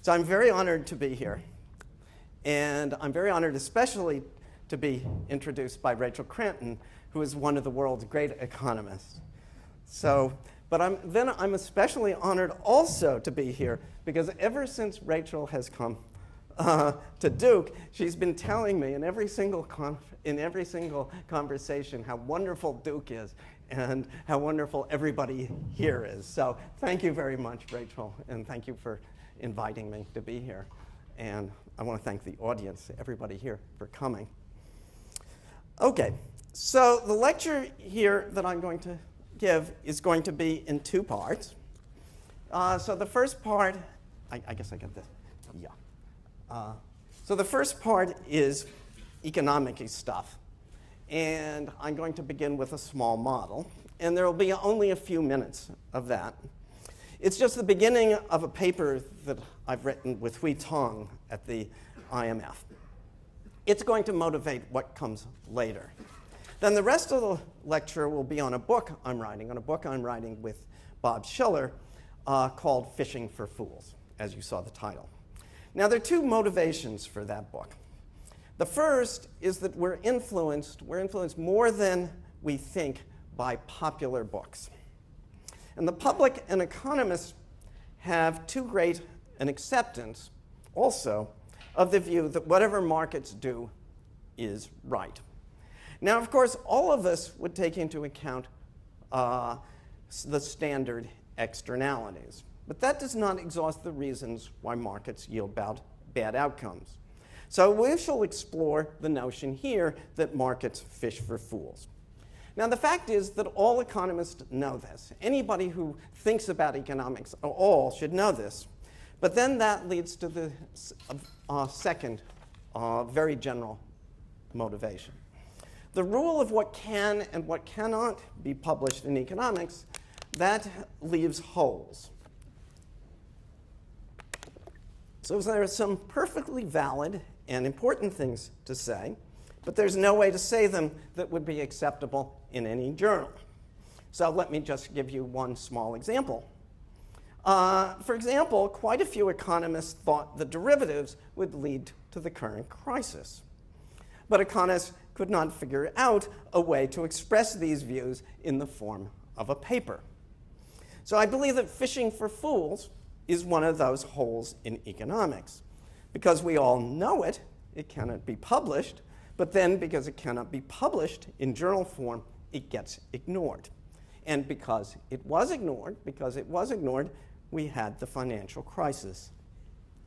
So I'm very honored to be here. And I'm very honored especially to be introduced by Rachel Cranton, who is one of the world's great economists. But I'm especially honored also to be here because ever since Rachel has come to Duke, she's been telling me in every single conversation how wonderful Duke is and how wonderful everybody here is. So thank you very much, Rachel, and thank you for inviting me to be here. And I want to thank the audience, everybody here, for coming. Okay, so the lecture here that I'm going to give is going to be in two parts. So the first part, I guess I get this, yeah. So the first part is economic-y stuff. And I'm going to begin with a small model. And there will be only a few minutes of that. It's just the beginning of a paper that I've written with Hui Tong at the IMF. It's going to motivate what comes later. Then the rest of the lecture will be on a book I'm writing with Bob Schiller called Phishing for Fools, as you saw the title. Now, there are two motivations for that book. The first is that we're influenced more than we think by popular books. And the public and economists have too great an acceptance also of the view that whatever markets do is right. Now, of course, all of us would take into account the standard externalities. But that does not exhaust the reasons why markets yield bad outcomes. So we shall explore the notion here that markets fish for fools. Now, the fact is that all economists know this. Anybody who thinks about economics at all should know this. But then that leads to the second very general motivation. The rule of what can and what cannot be published in economics, that leaves holes. So there are some perfectly valid and important things to say, but there's no way to say them that would be acceptable in any journal. So let me just give you one small example. For example, quite a few economists thought the derivatives would lead to the current crisis. But economists could not figure out a way to express these views in the form of a paper. So I believe that Phishing for Fools is one of those holes in economics. Because we all know it, it cannot be published, but then because it cannot be published in journal form, it gets ignored. And because it was ignored, we had the financial crisis.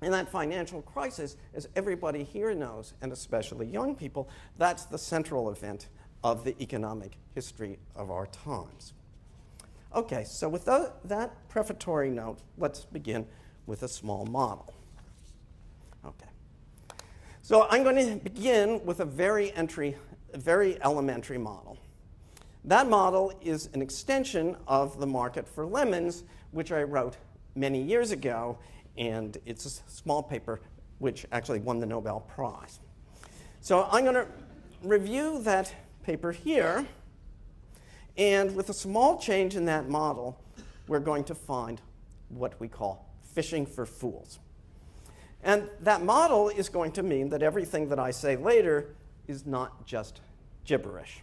And that financial crisis, as everybody here knows, and especially young people, that's the central event of the economic history of our times. Okay, so with that prefatory note, let's begin with a small model. Okay. So I'm going to begin with a very elementary model. That model is an extension of the market for lemons, which I wrote many years ago, and it's a small paper which actually won the Nobel Prize. So I'm going to review that paper here, and with a small change in that model, we're going to find what we call phishing for fools. And that model is going to mean that everything that I say later is not just gibberish.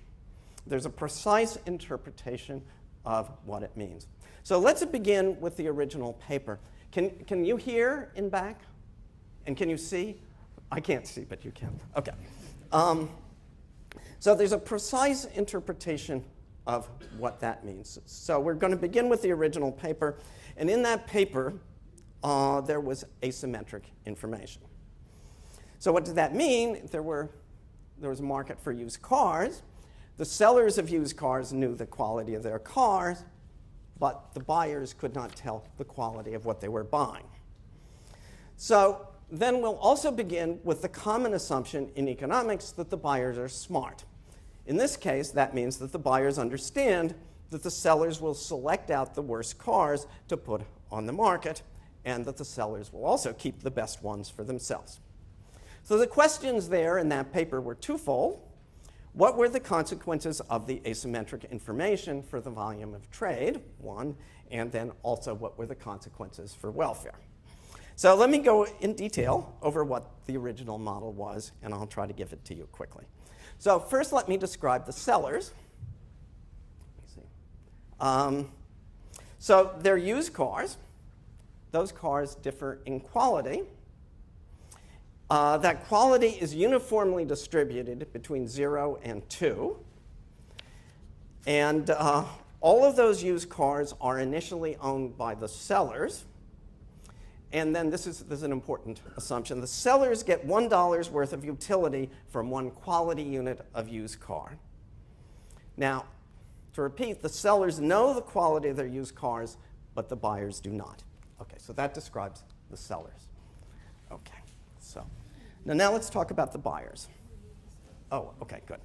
There's a precise interpretation of what it means. So let's begin with the original paper. Can you hear in back? And can you see? I can't see, but you can. Okay. So there's a precise interpretation of what that means. So we're going to begin with the original paper. And in that paper, there was asymmetric information. So what did that mean? There was a market for used cars. The sellers of used cars knew the quality of their cars, but the buyers could not tell the quality of what they were buying. So then we'll also begin with the common assumption in economics that the buyers are smart. In this case, that means that the buyers understand that the sellers will select out the worst cars to put on the market, and that the sellers will also keep the best ones for themselves. So the questions there in that paper were twofold. What were the consequences of the asymmetric information for the volume of trade, one, and then also what were the consequences for welfare? So let me go in detail over what the original model was, and I'll try to give it to you quickly. So first, let me describe the sellers. So they're used cars. Those cars differ in quality. That quality is uniformly distributed between 0 and 2. And all of those used cars are initially owned by the sellers. And then this is an important assumption. The sellers get $1 worth of utility from one quality unit of used car. Now, to repeat, the sellers know the quality of their used cars, but the buyers do not. Okay, so that describes the sellers. Okay, so now let's talk about the buyers. Oh, okay, good.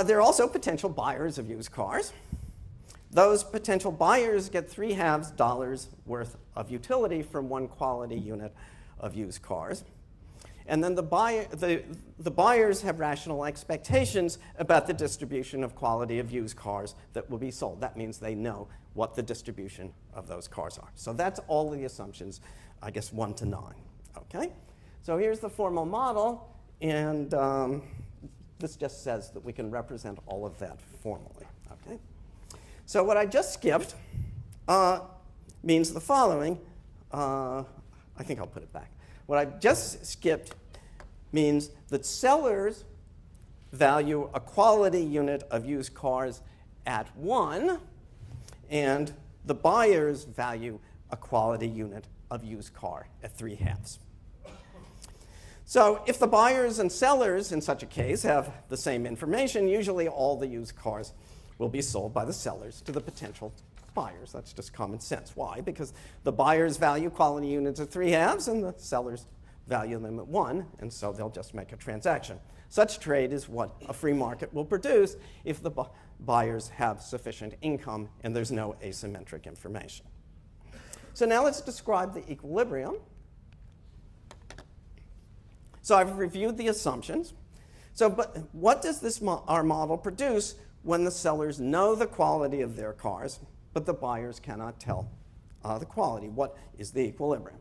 There are also potential buyers of used cars. Those potential buyers get $0.3 worth of utility from one quality unit of used cars. And then the buyers have rational expectations about the distribution of quality of used cars that will be sold. That means they know what the distribution of those cars are. So that's all the assumptions, I guess 1 to 9. Okay? So here's the formal model, and this just says that we can represent all of that formally. Okay? So what I just skipped means the following. I think I'll put it back. What I just skipped means that sellers value a quality unit of used cars at 1, and the buyers value a quality unit of used car at 3/2. So if the buyers and sellers in such a case have the same information, usually all the used cars will be sold by the sellers to the potential buyers. That's just common sense. Why? Because the buyers value quality units at 3/2 and the sellers value them at 1, and so they'll just make a transaction. Such trade is what a free market will produce if the buyers have sufficient income and there's no asymmetric information. So now let's describe the equilibrium. So I've reviewed the assumptions. But what does our model produce when the sellers know the quality of their cars, but the buyers cannot tell the quality? What is the equilibrium?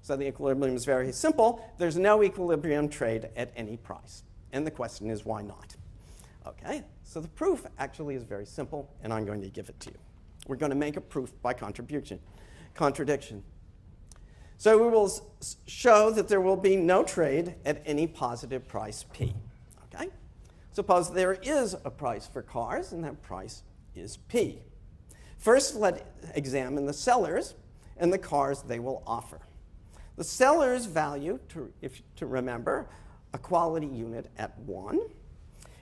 So the equilibrium is very simple. There's no equilibrium trade at any price. And the question is, why not? Okay, so the proof actually is very simple, and I'm going to give it to you. We're going to make a proof by contradiction. So we will show that there will be no trade at any positive price P. Okay? Suppose there is a price for cars, and that price is P. First, let's examine the sellers and the cars they will offer. The sellers value, to remember, a quality unit at 1.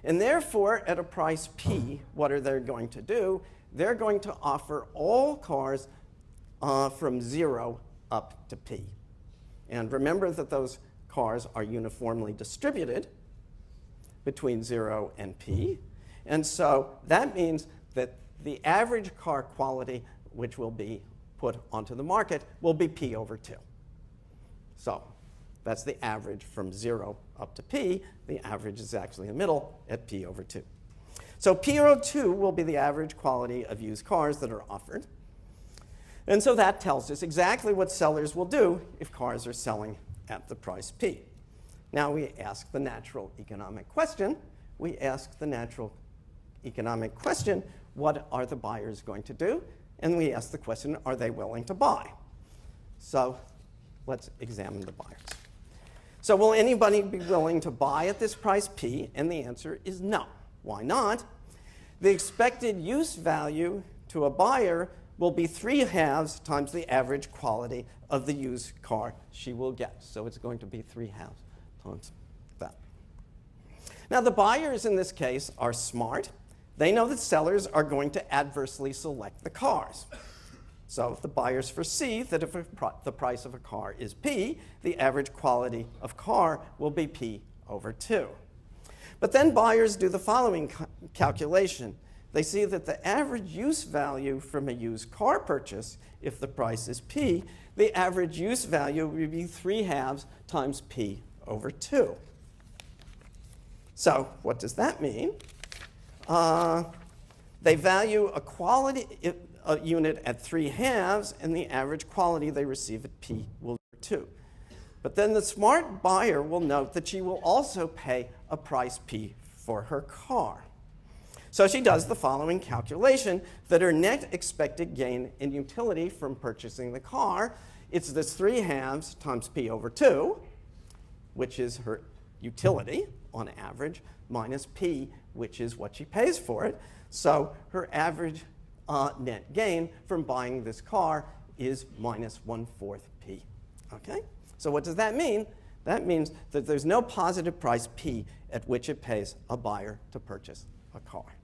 And therefore, at a price P, what are they going to do? They're going to offer all cars from 0 up to P. And remember that those cars are uniformly distributed between 0 and P. And so that means that the average car quality which will be put onto the market will be P over 2. So that's the average from 0 up to P. The average is actually in the middle at P over 2. So P over 2 will be the average quality of used cars that are offered. And so that tells us exactly what sellers will do if cars are selling at the price P. Now we ask the natural economic question. What are the buyers going to do? And we ask the question, are they willing to buy? So let's examine the buyers. So will anybody be willing to buy at this price P? And the answer is no. Why not? The expected use value to a buyer will be 3/2 times the average quality of the used car she will get. So it's going to be 3/2 times that. Now the buyers in this case are smart. They know that sellers are going to adversely select the cars. So the buyers foresee that if the price of a car is P, the average quality of car will be P over 2. But then buyers do the following calculation. They see that the average use value from a used car purchase, if the price is P, the average use value would be 3/2 times P over 2. So what does that mean? They value a quality a unit at 3/2, and the average quality they receive at P will be 2. But then the smart buyer will note that she will also pay a price P for her car. So she does the following calculation that her net expected gain in utility from purchasing the car, it's this 3/2 times P over 2, which is her utility on average, minus P, which is what she pays for it. So her average net gain from buying this car is minus 1/4 P. Okay? So what does that mean? That means that there's no positive price P at which it pays a buyer to purchase a car.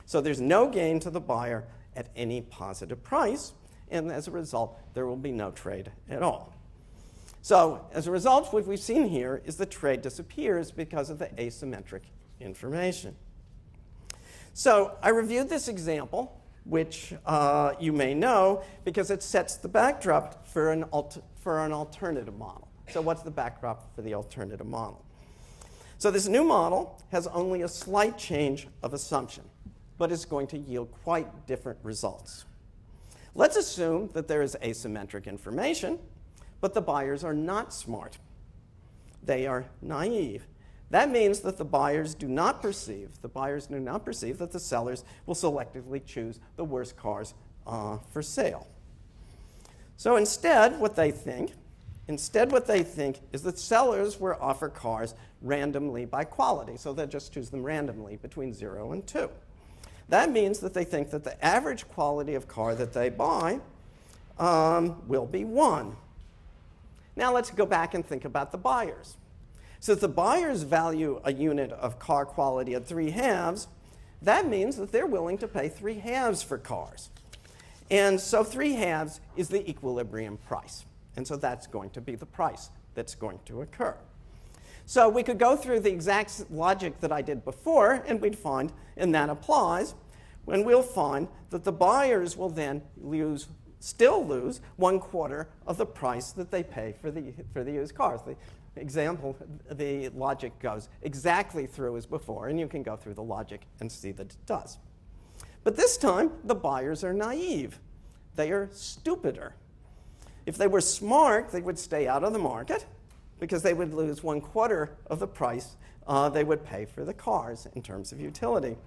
So there's no gain to the buyer at any positive price, and as a result, there will be no trade at all. So as a result, what we've seen here is the trade disappears because of the asymmetric information. So I reviewed this example, which you may know, because it sets the backdrop for an alternative model. So what's the backdrop for the alternative model? So this new model has only a slight change of assumption, but is going to yield quite different results. Let's assume that there is asymmetric information, but the buyers are not smart. They are naive. That means that the buyers do not perceive that the sellers will selectively choose the worst cars for sale. So instead, what they think is that sellers will offer cars randomly by quality. So they'll just choose them randomly between 0 and 2. That means that they think that the average quality of car that they buy will be 1. Now let's go back and think about the buyers. So if the buyers value a unit of car quality at 3/2, that means that they're willing to pay 3/2 for cars. And so 3/2 is the equilibrium price. And so that's going to be the price that's going to occur. So we could go through the exact logic that I did before, and we'd find, and that applies, when we'll find that the buyers will then still lose 1/4 of the price that they pay for the used cars. The logic goes exactly through as before, and you can go through the logic and see that it does. But this time, the buyers are naive. They are stupider. If they were smart, they would stay out of the market because they would lose 1/4 of the price they would pay for the cars in terms of utility.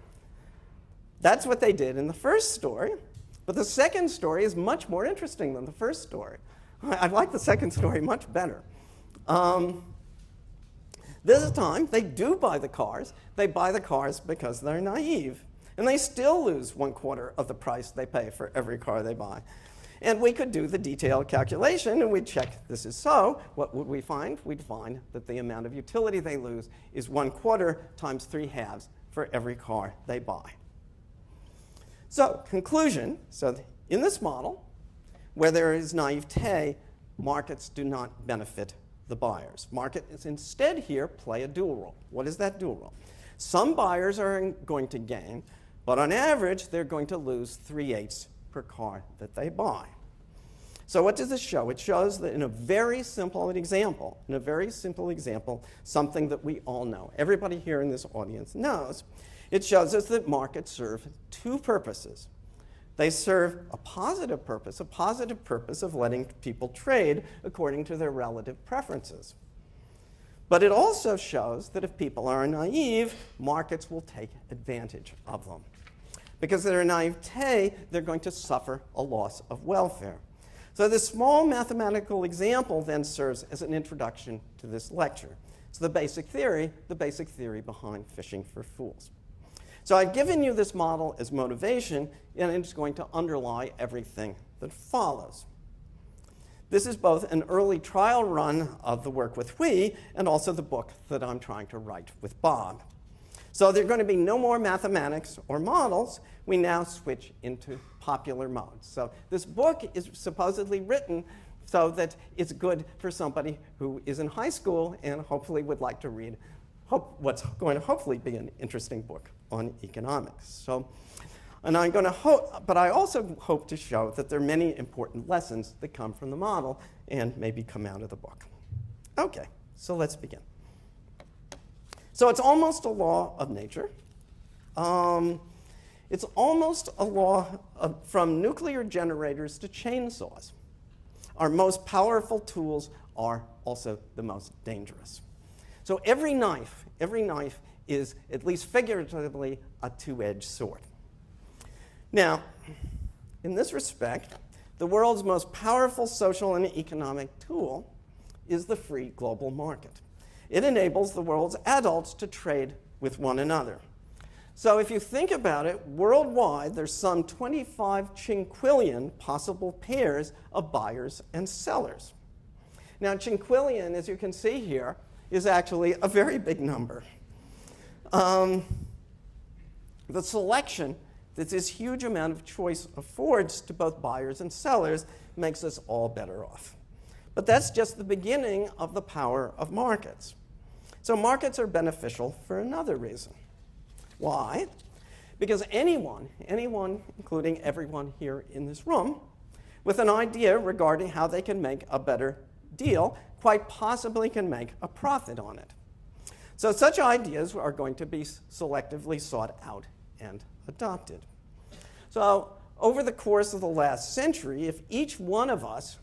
That's what they did in the first story, but the second story is much more interesting than the first story. I like the second story much better. This time, they do buy the cars. They buy the cars because they're naive, and they still lose 1/4 of the price they pay for every car they buy. And we could do the detailed calculation, and we'd check this is so. What would we find? We'd find that the amount of utility they lose is 1/4 times 3/2 for every car they buy. So conclusion, so in this model, where there is naivete, markets do not benefit the buyers. Markets instead here play a dual role. What is that dual role? Some buyers are going to gain, but on average, they're going to lose 3/8 per car that they buy. So what does this show? It shows that in a very simple example, something that we all know, everybody here in this audience knows, it shows us that markets serve two purposes. They serve a positive purpose of letting people trade according to their relative preferences. But it also shows that if people are naive, markets will take advantage of them. Because they're naivete, they're going to suffer a loss of welfare. So this small mathematical example then serves as an introduction to this lecture. It's the basic theory behind phishing for fools. So I've given you this model as motivation, and it's going to underlie everything that follows. This is both an early trial run of the work with we, and also the book that I'm trying to write with Bob. So there are going to be no more mathematics or models. We now switch into popular modes. So this book is supposedly written so that it's good for somebody who is in high school and hopefully would like to read what's going to hopefully be an interesting book on economics. So, and I'm going to but I also hope to show that there are many important lessons that come from the model and maybe come out of the book. Okay, so let's begin. So it's almost a law of nature. It's almost a law from nuclear generators to chainsaws. Our most powerful tools are also the most dangerous. So every knife is, at least figuratively, a two-edged sword. Now, in this respect, the world's most powerful social and economic tool is the free global market. It enables the world's adults to trade with one another. So if you think about it, worldwide, there's some 25 quinquillion possible pairs of buyers and sellers. Now, quinquillion, as you can see here, is actually a very big number. The selection that this huge amount of choice affords to both buyers and sellers makes us all better off. But that's just the beginning of the power of markets. So markets are beneficial for another reason. Why? Because anyone, including everyone here in this room, with an idea regarding how they can make a better deal, quite possibly can make a profit on it. So such ideas are going to be selectively sought out and adopted. So over the course of the last century, if each one of us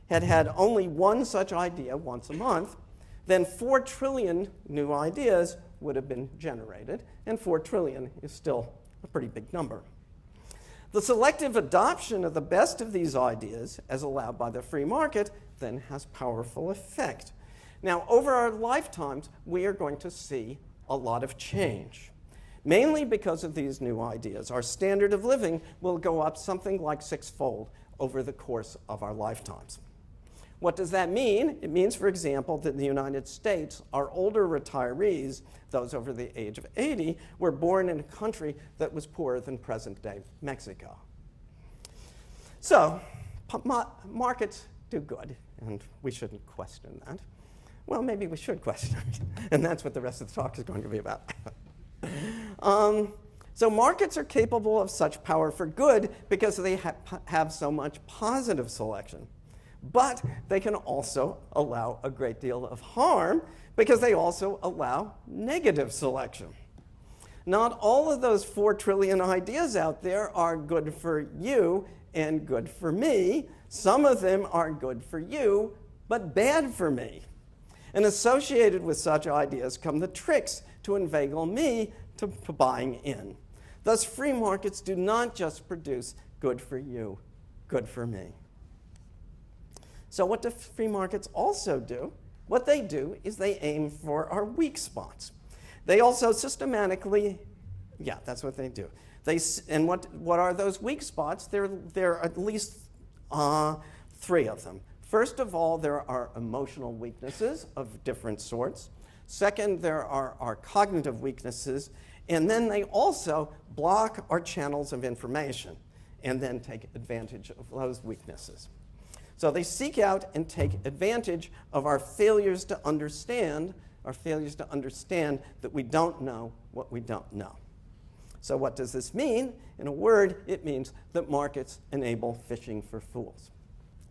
had only one such idea once a month, then 4 trillion new ideas would have been generated, and 4 trillion is still a pretty big number. The selective adoption of the best of these ideas, as allowed by the free market, then has powerful effect. Now, over our lifetimes, we are going to see a lot of change, mainly because of these new ideas. Our standard of living will go up something like 6-fold over the course of our lifetimes. What does that mean? It means, for example, that in the United States, our older retirees, those over the age of 80, were born in a country that was poorer than present-day Mexico. So, markets do good, and we shouldn't question that. Well, maybe we should question it, and that's what the rest of the talk is going to be about. So markets are capable of such power for good because they have so much positive selection. But they can also allow a great deal of harm because they also allow negative selection. Not all of those 4 trillion ideas out there are good for you and good for me. Some of them are good for you, but bad for me. And associated with such ideas come the tricks to inveigle me to buying in. Thus, free markets do not just produce good for you, good for me. So what do free markets also do? What they do is they aim for our weak spots. They also systematically, yeah, that's what they do. And what are those weak spots? There are at least 3 of them. First of all, there are emotional weaknesses of different sorts. Second, there are our cognitive weaknesses. And then they also block our channels of information and then take advantage of those weaknesses. So they seek out and take advantage of our failures to understand that we don't know what we don't know. So what does this mean? In a word, it means that markets enable phishing for fools.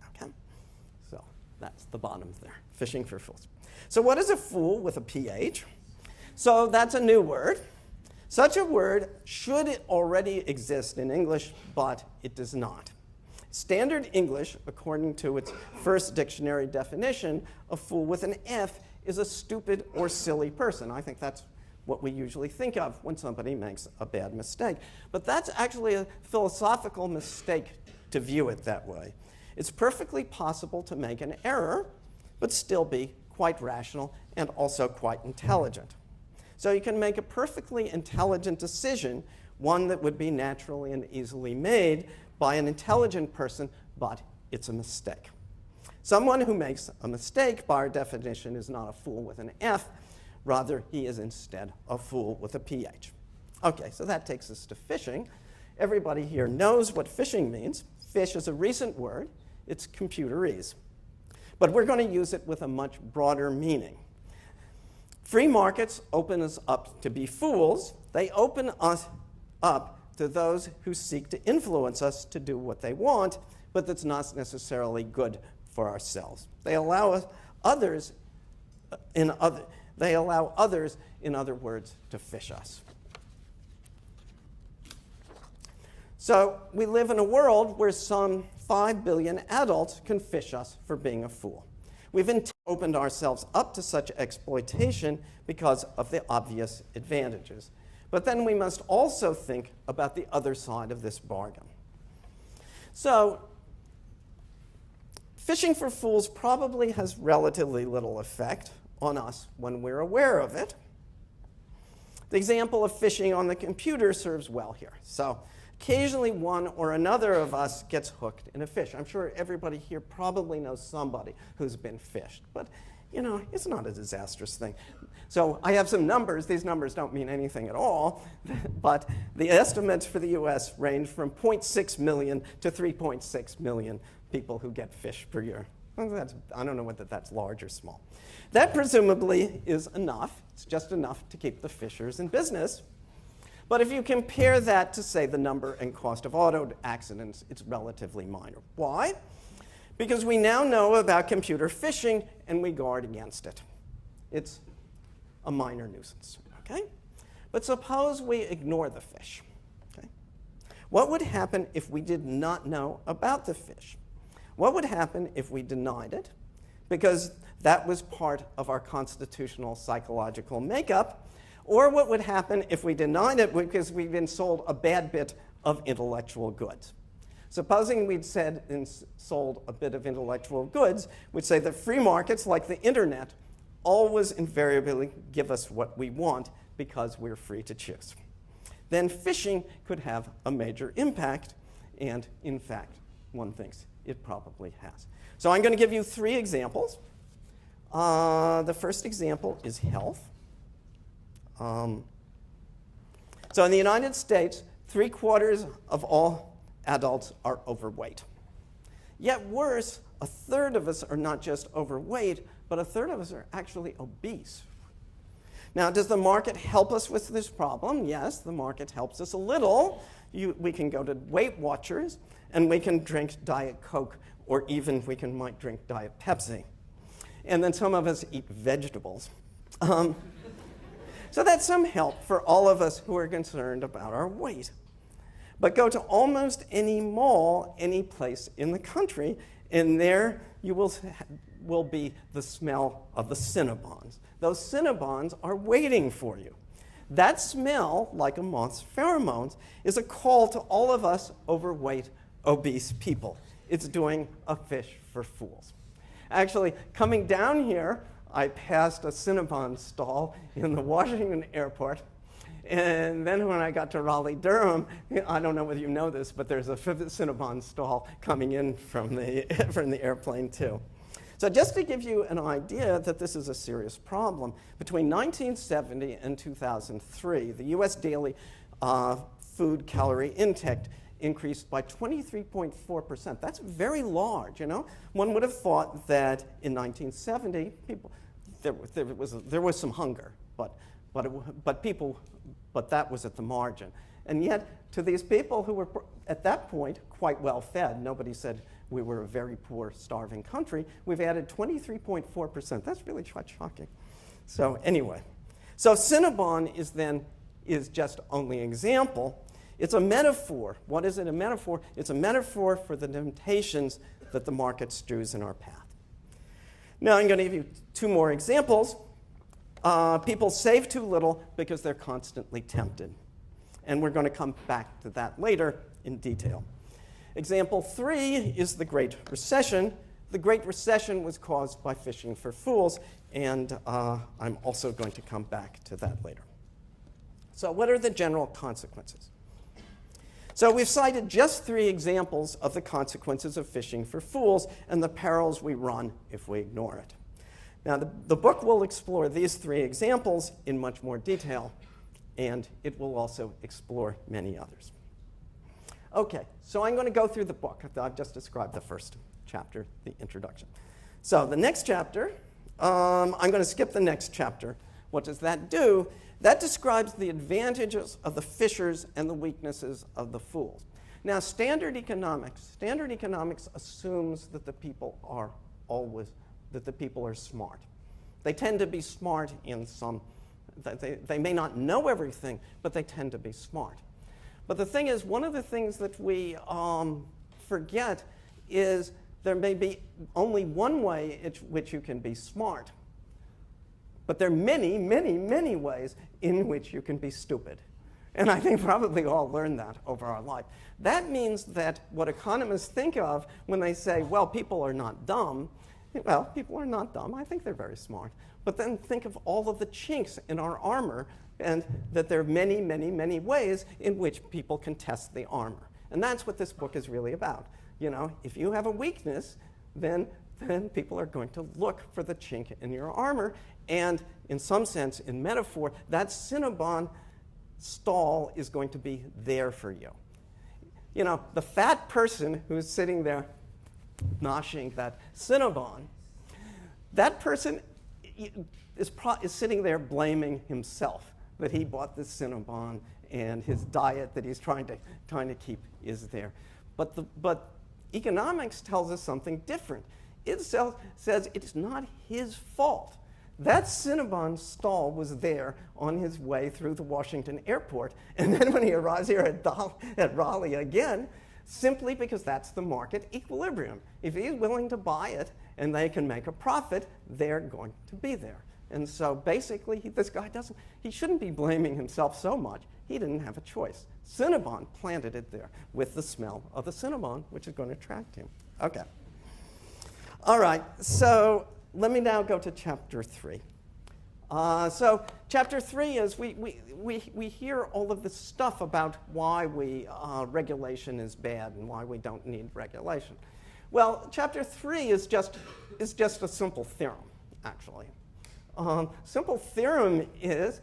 Okay? So that's the bottom there, phishing for fools. So what is a fool with a PH? So that's a new word. Such a word should already exist in English, but it does not. Standard English, according to its first dictionary definition, a fool with an F is a stupid or silly person. I think that's what we usually think of when somebody makes a bad mistake. But that's actually a philosophical mistake to view it that way. It's perfectly possible to make an error, but still be quite rational and also quite intelligent. So you can make a perfectly intelligent decision, one that would be naturally and easily made by an intelligent person, but it's a mistake. Someone who makes a mistake, by our definition, is not a fool with an F. Rather, he is instead a fool with a PH. Okay, so that takes us to phishing. Everybody here knows what phishing means. Phish is a recent word. It's computerese. But we're going to use it with a much broader meaning. Free markets open us up to be fools. They open us up to those who seek to influence us to do what they want, but that's not necessarily good for ourselves. They allow others, in other words, to phish us. So we live in a world where some 5 billion adults can fish us for being a fool. We've opened ourselves up to such exploitation because of the obvious advantages. But then we must also think about the other side of this bargain. So phishing for fools probably has relatively little effect on us when we're aware of it. The example of phishing on the computer serves well here. So occasionally one or another of us gets hooked in a phish. I'm sure everybody here probably knows somebody who's been phished, but it's not a disastrous thing. So I have some numbers. These numbers don't mean anything at all, but the estimates for the US range from 0.6 million to 3.6 million people who get phished per year. I don't know whether that's large or small. That presumably is enough. It's just enough to keep the phishers in business. But if you compare that to, say, the number and cost of auto accidents, it's relatively minor. Why? Because we now know about computer phishing and we guard against it. It's a minor nuisance, okay? But suppose we ignore the phish, okay? What would happen if we did not know about the phish? What would happen if we denied it? Because that was part of our constitutional psychological makeup. Or what would happen if we denied it because we'd been sold a bad bit of intellectual goods? Supposing we'd said and sold a bit of intellectual goods, we'd say that free markets like the internet always invariably give us what we want because we're free to choose. Then phishing could have a major impact, and in fact, one thinks it probably has. So I'm going to give you 3 examples. The first example is health. So in the United States, 3/4 of all adults are overweight. Yet worse, 1/3 of us are not just overweight, but 1/3 of us are actually obese. Now, does the market help us with this problem? Yes, the market helps us a little. We can go to Weight Watchers, and we can drink Diet Coke, or even we might drink Diet Pepsi. And then some of us eat vegetables. So that's some help for all of us who are concerned about our weight. But go to almost any mall, any place in the country, and there you will be the smell of the Cinnabons. Those Cinnabons are waiting for you. That smell, like a moth's pheromones, is a call to all of us overweight, obese people. It's doing a phish for fools. Actually, coming down here, I passed a Cinnabon stall in the Washington airport. And then when I got to Raleigh-Durham, I don't know whether you know this, but there's a Cinnabon stall coming in from the airplane too. So just to give you an idea that this is a serious problem, between 1970 and 2003, the US daily food calorie intake increased by 23.4%. That's very large, One would have thought that in 1970, there was some hunger, but that was at the margin. And yet, to these people who were at that point quite well fed, nobody said we were a very poor, starving country, we've added 23.4%. That's really quite shocking. So anyway, so Cinnabon is just only an example. It's a metaphor. What is it a metaphor? It's a metaphor for the temptations that the market strews in our path. Now I'm going to give you 2 more examples. People save too little because they're constantly tempted. And we're going to come back to that later in detail. Example 3 is the Great Recession. The Great Recession was caused by phishing for fools, and I'm also going to come back to that later. So what are the general consequences? So we've cited just 3 examples of the consequences of phishing for fools and the perils we run if we ignore it. Now, the book will explore these 3 examples in much more detail, and it will also explore many others. Okay, so I'm going to go through the book. I've just described the first chapter, the introduction. So the next chapter, I'm going to skip the next chapter. What does that do? That describes the advantages of the phishers and the weaknesses of the fools. Now, standard economics assumes that the people are smart. They tend to be smart in some, they may not know everything, but they tend to be smart. But the thing is, one of the things that we forget is there may be only one way in which you can be smart. But there are many, many, many ways in which you can be stupid. And I think probably all learned that over our life. That means that what economists think of when they say, well, people are not dumb, well, people are not dumb. I think they're very smart. But then think of all of the chinks in our armor, and that there are many, many, many ways in which people can test the armor. And that's what this book is really about. You know, if you have a weakness, then people are going to look for the chink in your armor. And in some sense, in metaphor, that Cinnabon stall is going to be there for you. You know, the fat person who's sitting there noshing that Cinnabon, that person is sitting there blaming himself that he bought this Cinnabon and his diet that he's trying to keep is there. But economics tells us something different. It says it's not his fault. That Cinnabon stall was there on his way through the Washington airport, and then when he arrives here at Raleigh again, simply because that's the market equilibrium. If he's willing to buy it and they can make a profit, they're going to be there. And so basically, this guy he shouldn't be blaming himself so much. He didn't have a choice. Cinnabon planted it there with the smell of the Cinnabon, which is going to attract him. Okay. All right, so let me now go to chapter 3. So chapter 3 is we hear all of this stuff about why regulation is bad and why we don't need regulation. Well, chapter 3 is just a simple theorem, actually. Simple theorem is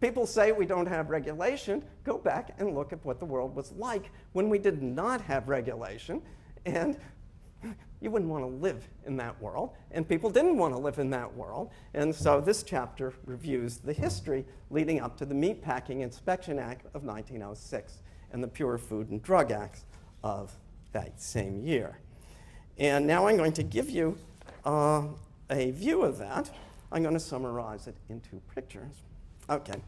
people say we don't have regulation. Go back and look at what the world was like when we did not have regulation, and you wouldn't want to live in that world, and people didn't want to live in that world. And so this chapter reviews the history leading up to the Meatpacking Inspection Act of 1906 and the Pure Food and Drug Acts of that same year. And now I'm going to give you a view of that. I'm going to summarize it in 2 pictures. Okay.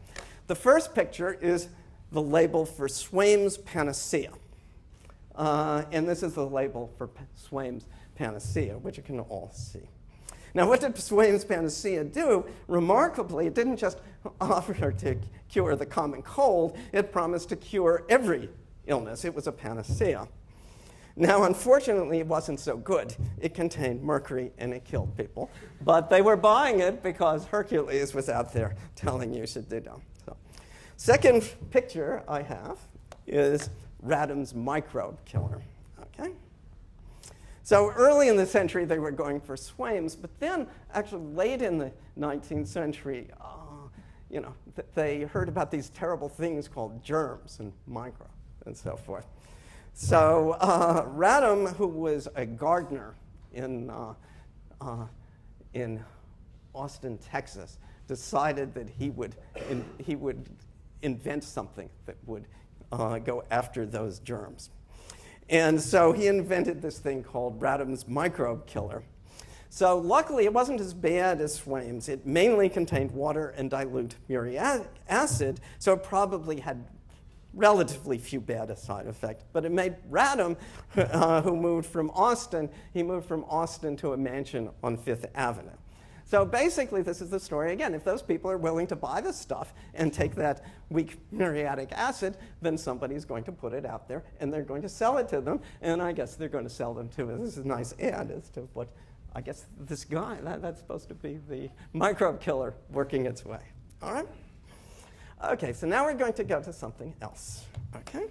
The first picture is the label for Swaim's Panacea. And this is the label for Swaim's Panacea, which you can all see. Now, what did Swaim's Panacea do? Remarkably, it didn't just offer to cure the common cold. It promised to cure every illness. It was a panacea. Now, unfortunately, it wasn't so good. It contained mercury, and it killed people. But they were buying it because Hercules was out there telling you should do that. So, second picture I have is Radham's microbe killer. Okay? So early in the century, they were going for Swaim's, but then actually late in the 19th century, they heard about these terrible things called germs and microbes and so forth. So Radham, who was a gardener in Austin, Texas, decided that he would invent something that would go after those germs. And so he invented this thing called Radham's microbe killer. So luckily, it wasn't as bad as Swaim's. It mainly contained water and dilute muriatic acid, so it probably had relatively few bad side effects. But it made Radham, who moved from Austin, to a mansion on Fifth Avenue. So basically, this is the story again. If those people are willing to buy this stuff and take that weak muriatic acid, then somebody's going to put it out there, and they're going to sell it to them. And I guess they're going to sell them to, this is a nice ad as to what, I guess this guy, that's supposed to be the microbe killer working its way. All right? Okay, so now we're going to go to something else. Okay?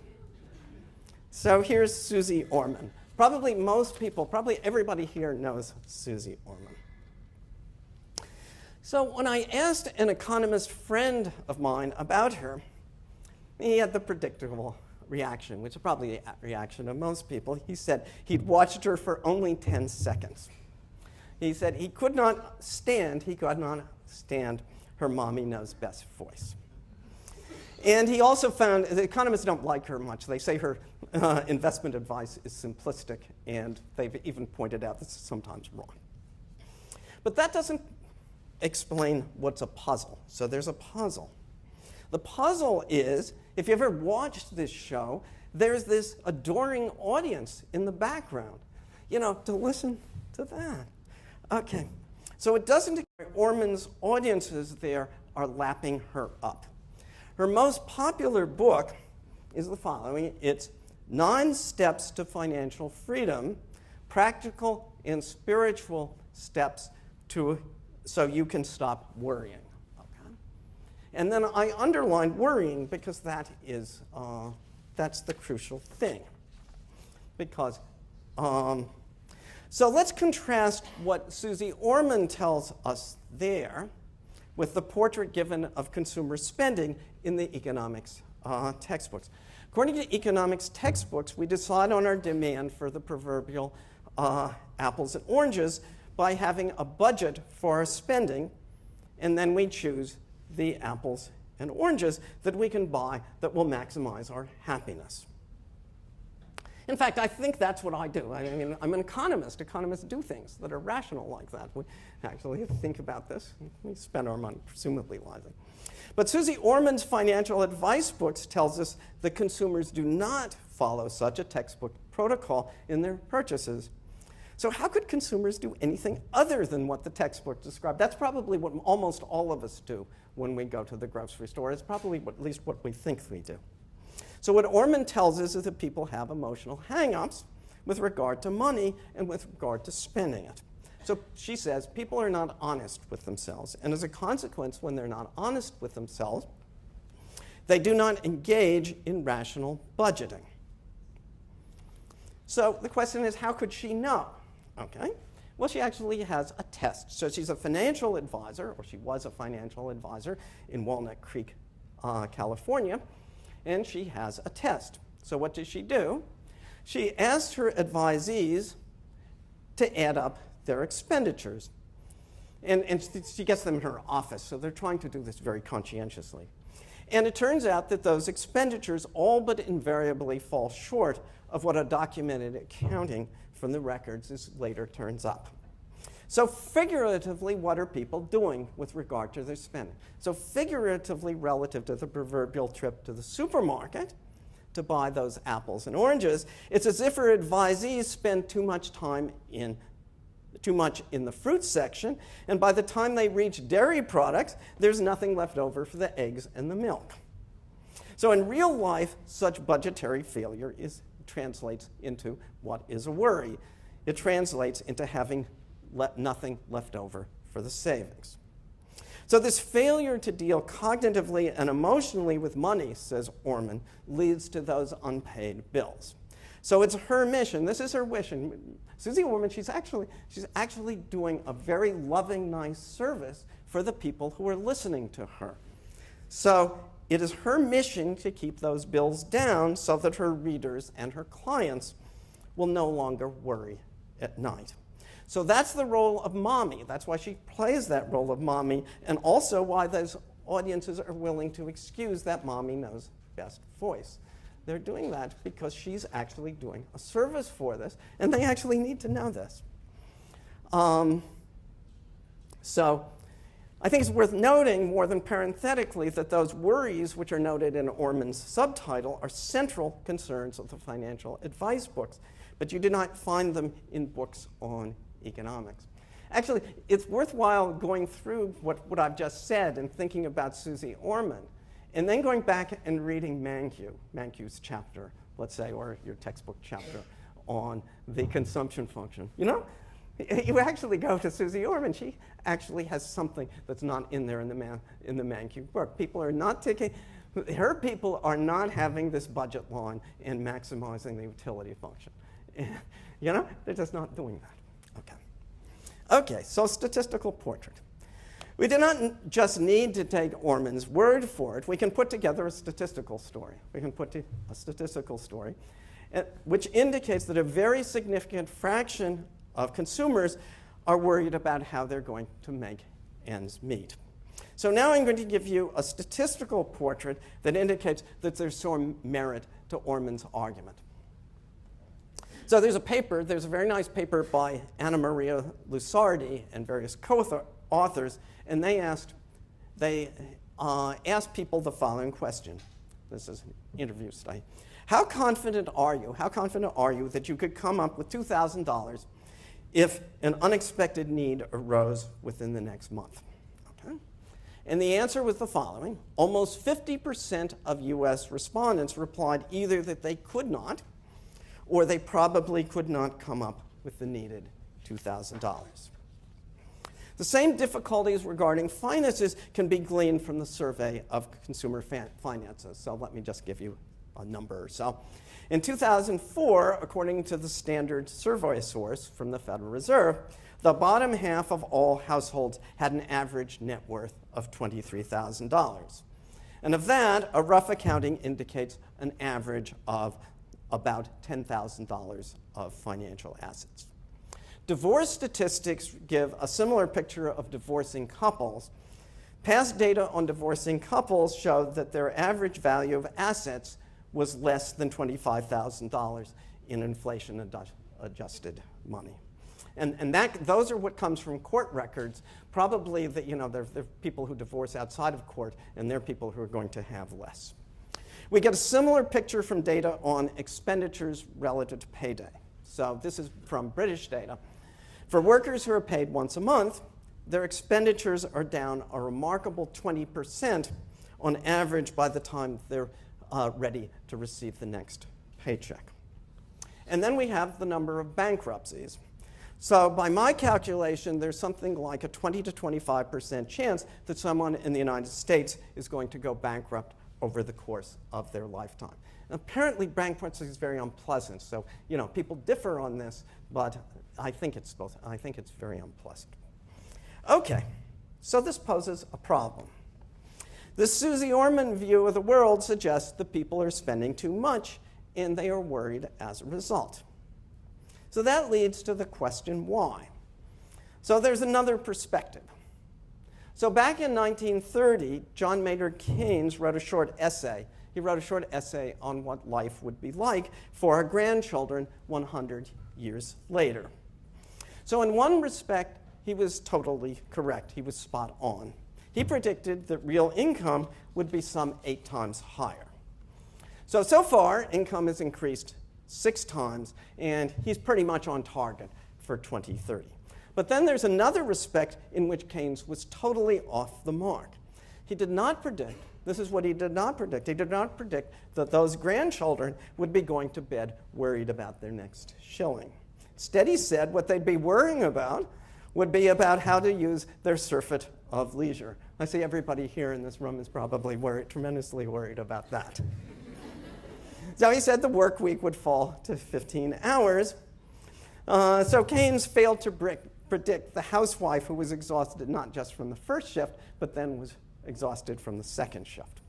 So here's Suze Orman. Probably most people, probably everybody here knows Suze Orman. So when I asked an economist friend of mine about her, he had the predictable reaction, which is probably the reaction of most people. He said he'd watched her for only 10 seconds. He said he could not stand her mommy knows best voice. And he also found, the economists don't like her much. They say her investment advice is simplistic, and they've even pointed out this is sometimes wrong. But that doesn't explain what's a puzzle. So there's a puzzle. The puzzle is, if you ever watched this show, there's this adoring audience in the background, to listen to that. Okay, so it doesn't occur Orman's audiences there are lapping her up. Her most popular book is the following. It's 9 Steps to Financial Freedom, Practical and Spiritual Steps so you can stop worrying. Okay? And then I underlined worrying because that's the crucial thing. Because, so let's contrast what Suze Orman tells us there with the portrait given of consumer spending in the economics textbooks. According to economics textbooks, we decide on our demand for the proverbial apples and oranges by having a budget for our spending, and then we choose the apples and oranges that we can buy that will maximize our happiness. In fact, I think that's what I do. I mean, I'm an economist. Economists do things that are rational like that. We actually think about this. We spend our money presumably wisely. But Suze Orman's financial advice books tells us that consumers do not follow such a textbook protocol in their purchases. So how could consumers do anything other than what the textbook described? That's probably what almost all of us do when we go to the grocery store. It's probably at least what we think we do. So what Orman tells us is that people have emotional hang-ups with regard to money and with regard to spending it. So she says people are not honest with themselves, and as a consequence, when they're not honest with themselves, they do not engage in rational budgeting. So the question is, how could she know? Okay, well, she actually has a test. So she's a financial advisor, or she was a financial advisor in Walnut Creek, California, and she has a test. So what does she do? She asked her advisees to add up their expenditures. And she gets them in her office, so they're trying to do this very conscientiously. And it turns out that those expenditures all but invariably fall short of what a documented accounting from the records later turns up. So figuratively, what are people doing with regard to their spending? So figuratively, relative to the proverbial trip to the supermarket to buy those apples and oranges, it's as if her advisees spend too much in the fruit section, and by the time they reach dairy products, there's nothing left over for the eggs and the milk. So in real life, such budgetary failure translates into what is a worry. It translates into having nothing left over for the savings. So this failure to deal cognitively and emotionally with money, says Orman, leads to those unpaid bills. So it's her mission. This is her wish. And Suze Orman, she's actually doing a very loving, nice service for the people who are listening to her. So it is her mission to keep those bills down so that her readers and her clients will no longer worry at night. So that's the role of mommy. That's why she plays that role of mommy, and also why those audiences are willing to excuse that mommy knows best voice. They're doing that because she's actually doing a service for this, and they actually need to know this. So I think it's worth noting, more than parenthetically, that those worries which are noted in Orman's subtitle are central concerns of the financial advice books, but you do not find them in books on economics. Actually, it's worthwhile going through what I've just said and thinking about Suze Orman, and then going back and reading Mankiw's chapter, let's say, or your textbook chapter on the consumption function. You know, you actually go to Suze Orman. She actually has something that's not in there in the Mankiw book. Her people are not having this budget line and maximizing the utility function. You know, they're just not doing that. Okay, so statistical portrait. We do not just need to take Orman's word for it. We can put together a statistical story. Which indicates that a very significant fraction of consumers are worried about how they're going to make ends meet. So now I'm going to give you a statistical portrait that indicates that there's some merit to Orman's argument. So there's a very nice paper by Anna Maria Lusardi and various co-authors, and they asked people the following question. This is an interview study. How confident are you that you could come up with $2,000 if an unexpected need arose within the next month? Okay. And the answer was the following. Almost 50% of US respondents replied either that they could not or they probably could not come up with the needed $2,000. The same difficulties regarding finances can be gleaned from the survey of consumer finances. So let me just give you a number or so. In 2004, according to the standard survey source from the Federal Reserve, the bottom half of all households had an average net worth of $23,000. And of that, a rough accounting indicates an average of about $10,000 of financial assets. Divorce statistics give a similar picture of divorcing couples. Past data on divorcing couples show that their average value of assets was less than $25,000 in inflation-adjusted money. And those are what comes from court records. Probably that, there are people who divorce outside of court, and they're people who are going to have less. We get a similar picture from data on expenditures relative to payday. So this is from British data. For workers who are paid once a month, their expenditures are down a remarkable 20% on average by the time they're ready to receive the next paycheck. And then we have the number of bankruptcies. So by my calculation, there's something like a 20 to 25% chance that someone in the United States is going to go bankrupt over the course of their lifetime. And apparently, bankruptcy is very unpleasant. So, people differ on this, but I think it's both. I think it's very unpleasant. Okay, so this poses a problem. The Suze Orman view of the world suggests that people are spending too much, and they are worried as a result. So that leads to the question, why? So there's another perspective. So back in 1930, John Maynard Keynes wrote a short essay. He wrote a short essay on what life would be like for our grandchildren 100 years later. So in one respect, he was totally correct. He was spot on. He predicted that real income would be some 8 times higher. So far, income has increased 6 times, and he's pretty much on target for 2030. But then there's another respect in which Keynes was totally off the mark. He did not predict, this is what he did not predict, he did not predict that those grandchildren would be going to bed worried about their next shilling. Instead, he said what they'd be worrying about would be about how to use their surfeit of leisure. I see everybody here in this room is probably tremendously worried about that. So he said the work week would fall to 15 hours. So Keynes failed to predict the housewife who was exhausted not just from the first shift, but then was exhausted from the second shift.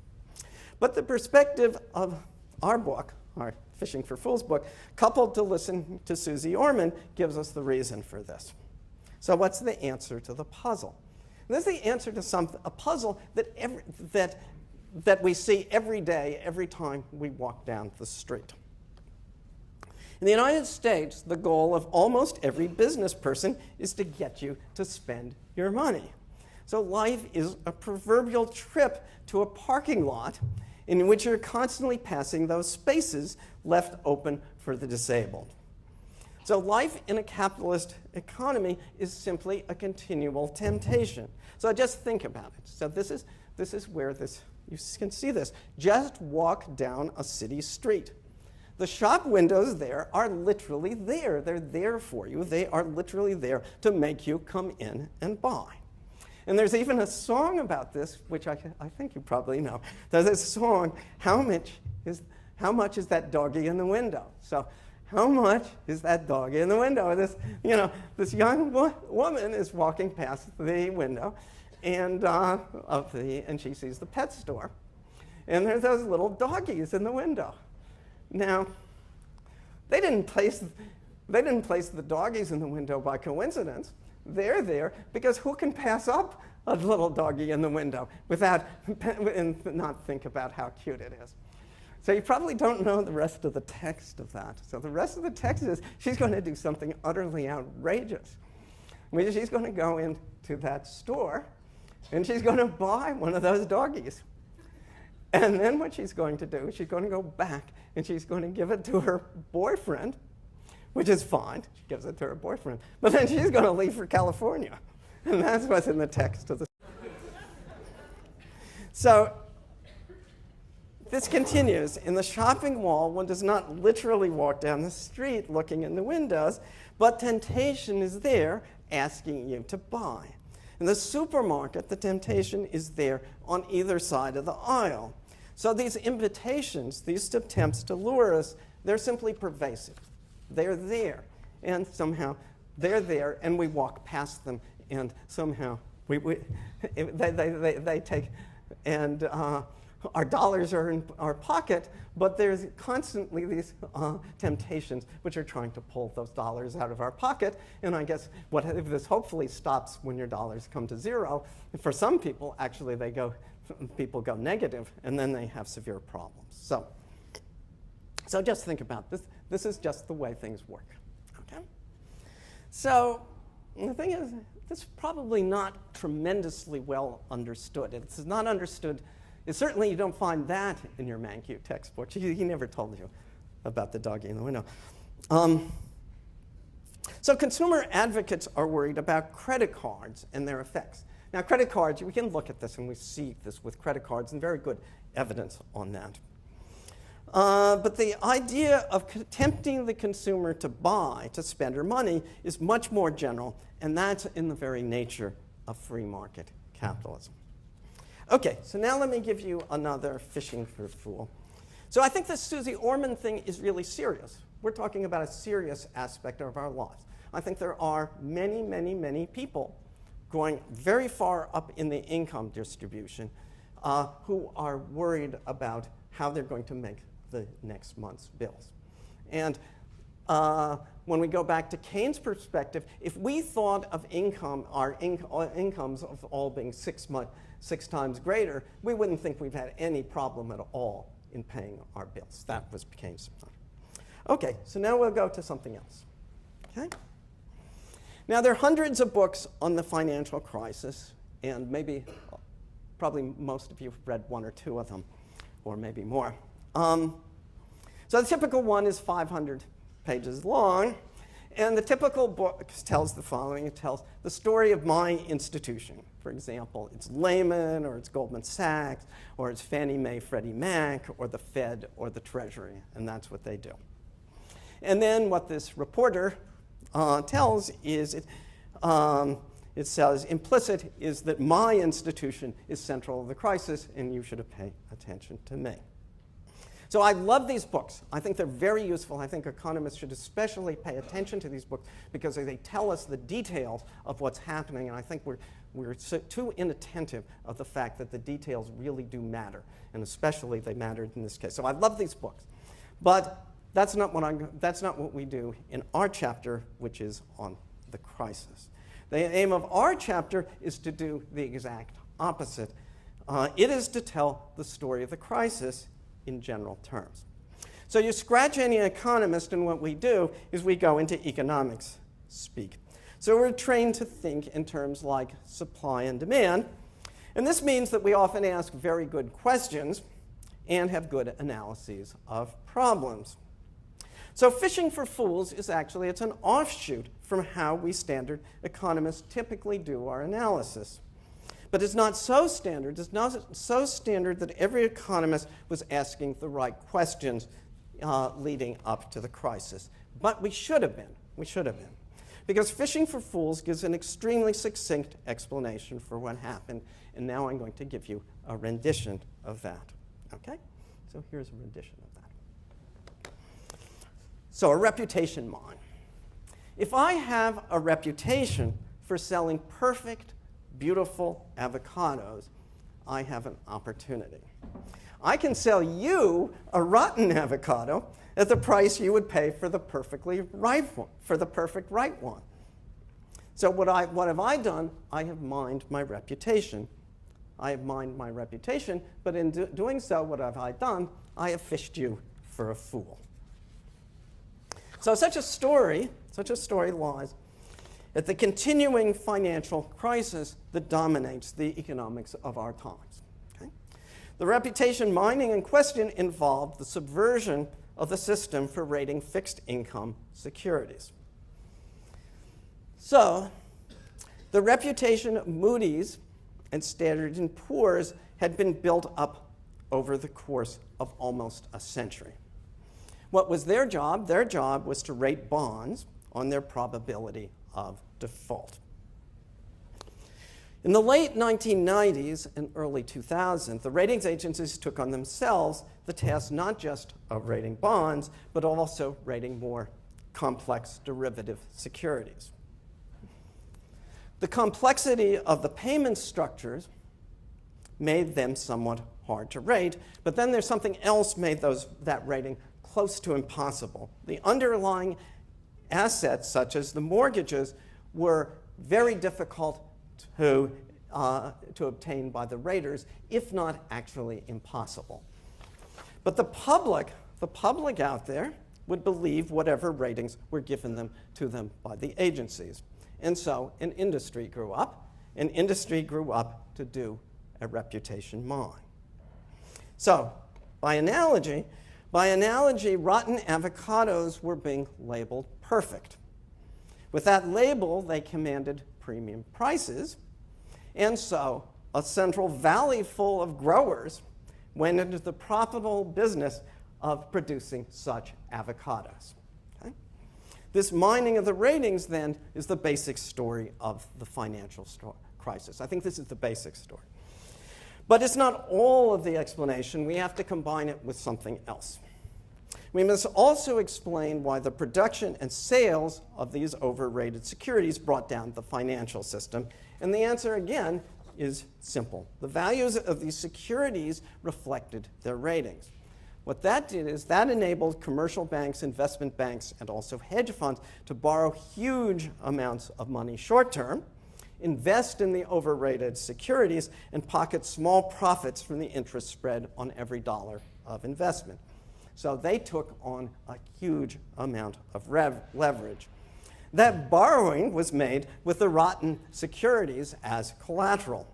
But the perspective of our book, our Phishing for Fools book, coupled to listen to Suze Orman, gives us the reason for this. So what's the answer to the puzzle? And this is the answer to a puzzle that we see every day, every time we walk down the street. In the United States, the goal of almost every business person is to get you to spend your money. So life is a proverbial trip to a parking lot in which you're constantly passing those spaces left open for the disabled. So life in a capitalist economy is simply a continual temptation. So just think about it. So this is where you can see this. Just walk down a city street. The shop windows there are literally there. They're there for you. They are literally there to make you come in and buy. And there's even a song about this, which I think you probably know. There's a song, how much is that doggy in the window? So how much is that doggy in the window? This young woman is walking past the window and she sees the pet store. And there's those little doggies in the window. Now, they didn't place the doggies in the window by coincidence. They're there because who can pass up a little doggy in the window and not think about how cute it is? So you probably don't know the rest of the text of that. So the rest of the text is she's going to do something utterly outrageous. She's going to go into that store. And she's going to buy one of those doggies. And then what she's going to do, she's going to go back and she's going to give it to her boyfriend, which is fine. She gives it to her boyfriend. But then she's going to leave for California. And that's what's in the text of the. So this continues. In the shopping mall, one does not literally walk down the street looking in the windows, but temptation is there asking you to buy. In the supermarket, the temptation is there on either side of the aisle. So these invitations, these attempts to lure us, they're simply pervasive. They're there, and somehow they're there, and we walk past them, and somehow they take, and our dollars are in our pocket, but there's constantly these temptations which are trying to pull those dollars out of our pocket. And I guess if this hopefully stops when your dollars come to zero. For some people, actually, people go negative, and then they have severe problems. So just think about this. This is just the way things work. Okay? So the thing is, this is probably not tremendously well understood. It's not understood. Certainly, you don't find that in your Mankiw textbook. He never told you about the doggy in the window. So consumer advocates are worried about credit cards and their effects. Now, credit cards, we can look at this, and we see this with credit cards, and very good evidence on that. But the idea of tempting the consumer to buy, to spend her money, is much more general, and that's in the very nature of free market capitalism. Okay, so now let me give you another phishing for a fool. So I think this Suze Orman thing is really serious. We're talking about a serious aspect of our lives. I think there are many, many, many people going very far up in the income distribution who are worried about how they're going to make the next month's bills. And when we go back to Keynes' perspective, if we thought of our incomes of all being 6 times greater, we wouldn't think we've had any problem at all in paying our bills. That was Keynes' point. Okay, so now we'll go to something else. Okay? Now, there are hundreds of books on the financial crisis, and probably most of you have read one or two of them, or maybe more. So the typical one is 500 pages long, and the typical book tells the following. It tells the story of my institution. For example, it's Lehman, or it's Goldman Sachs, or it's Fannie Mae, Freddie Mac, or the Fed, or the Treasury, and that's what they do. And then what this reporter tells is, it says, implicit is that my institution is central to the crisis, and you should pay attention to me. So I love these books. I think they're very useful. I think economists should especially pay attention to these books because they tell us the details of what's happening, and I think we're too inattentive of the fact that the details really do matter, and especially they mattered in this case. So I love these books. But that's not what we do in our chapter, which is on the crisis. The aim of our chapter is to do the exact opposite. It is to tell the story of the crisis in general terms. So you scratch any economist, and what we do is we go into economics speak. So we're trained to think in terms like supply and demand, and this means that we often ask very good questions and have good analyses of problems. So phishing for fools is actually, it's an offshoot from how we standard economists typically do our analysis. But it's not so standard. It's not so standard that every economist was asking the right questions leading up to the crisis. But we should have been. We should have been. Because Phishing for Fools gives an extremely succinct explanation for what happened. And now I'm going to give you a rendition of that. Okay? So here's a rendition of that. So a reputation mine. If I have a reputation for selling perfect, beautiful avocados, I have an opportunity. I can sell you a rotten avocado at the price you would pay for the perfectly right one, for the perfect right one. So what have I done? I have mined my reputation. I have mined my reputation, but in doing so, what have I done? I have fished you for a fool. So such a story lies at the continuing financial crisis that dominates the economics of our times. Okay? The reputation mining in question involved the subversion of the system for rating fixed income securities. So, the reputation of Moody's and Standard & Poor's had been built up over the course of almost a century. What was their job? Their job was to rate bonds on their probability of default. In the late 1990s and early 2000s, the ratings agencies took on themselves the task not just of rating bonds, but also rating more complex derivative securities. The complexity of the payment structures made them somewhat hard to rate, but then there's something else made that rating close to impossible. The underlying assets, such as the mortgages, were very difficult to obtain by the raters, if not actually impossible. But the public out there would believe whatever ratings were given to them by the agencies. And so an industry grew up. An industry grew up to do a reputation mine. So by analogy, rotten avocados were being labeled perfect. With that label, they commanded premium prices. And so a Central Valley full of growers went into the profitable business of producing such avocados. Okay? This mining of the ratings, then, is the basic story of the financial crisis. I think this is the basic story. But it's not all of the explanation. We have to combine it with something else. We must also explain why the production and sales of these overrated securities brought down the financial system. And the answer, again, is simple. The values of these securities reflected their ratings. What that did is that enabled commercial banks, investment banks, and also hedge funds to borrow huge amounts of money short-term, invest in the overrated securities, and pocket small profits from the interest spread on every dollar of investment. So they took on a huge amount of leverage. That borrowing was made with the rotten securities as collateral.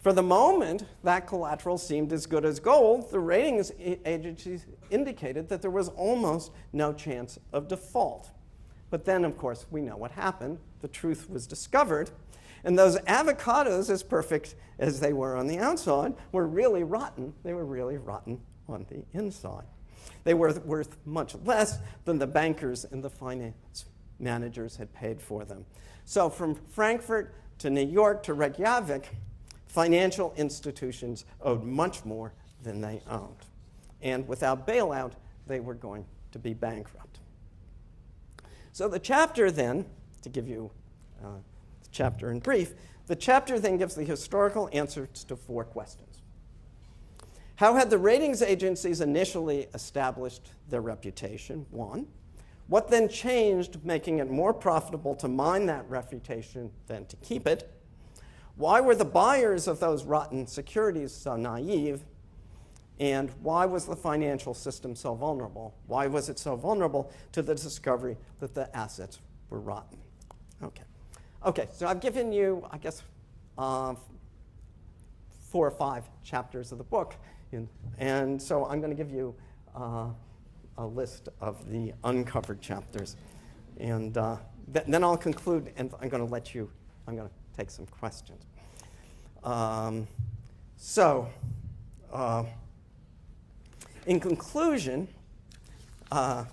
For the moment, that collateral seemed as good as gold. The ratings agencies indicated that there was almost no chance of default. But then, of course, we know what happened. The truth was discovered. And those avocados, as perfect as they were on the outside, were really rotten. They were really rotten on the inside. They were worth much less than the bankers and the finance managers had paid for them. So from Frankfurt to New York to Reykjavik, financial institutions owed much more than they owned. And without bailout, they were going to be bankrupt. So the chapter then, to give you the chapter in brief, the chapter then gives the historical answers to 4 questions. How had the ratings agencies initially established their reputation? 1. What then changed, making it more profitable to mine that reputation than to keep it? Why were the buyers of those rotten securities so naive? And why was the financial system so vulnerable? Why was it so vulnerable to the discovery that the assets were rotten? Okay, so I've given you, I guess, 4 or 5 chapters of the book. And so I'm going to give you a list of the uncovered chapters. And then I'll conclude, and I'm going to take some questions. In conclusion, I'll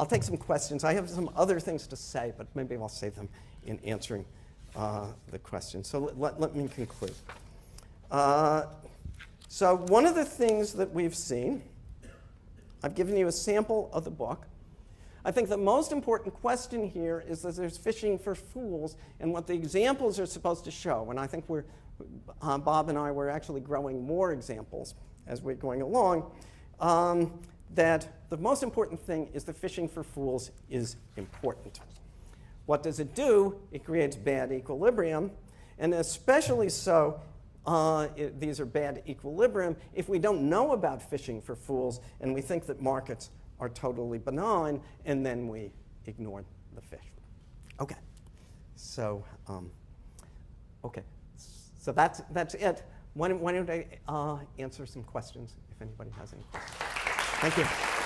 take some questions. I have some other things to say, but maybe I'll save them in answering the questions. So let me conclude. So one of the things that we've seen, I've given you a sample of the book. I think the most important question here is that there's phishing for fools and what the examples are supposed to show. And I think Bob and I were actually growing more examples as we're going along, that the most important thing is the phishing for fools is important. What does it do? It creates bad equilibrium, and especially so, these are bad equilibrium if we don't know about phishing for fools and we think that markets are totally benign, and then we ignore the fish. Okay, So, okay. So that's it. Why don't I answer some questions if anybody has any questions? Thank you.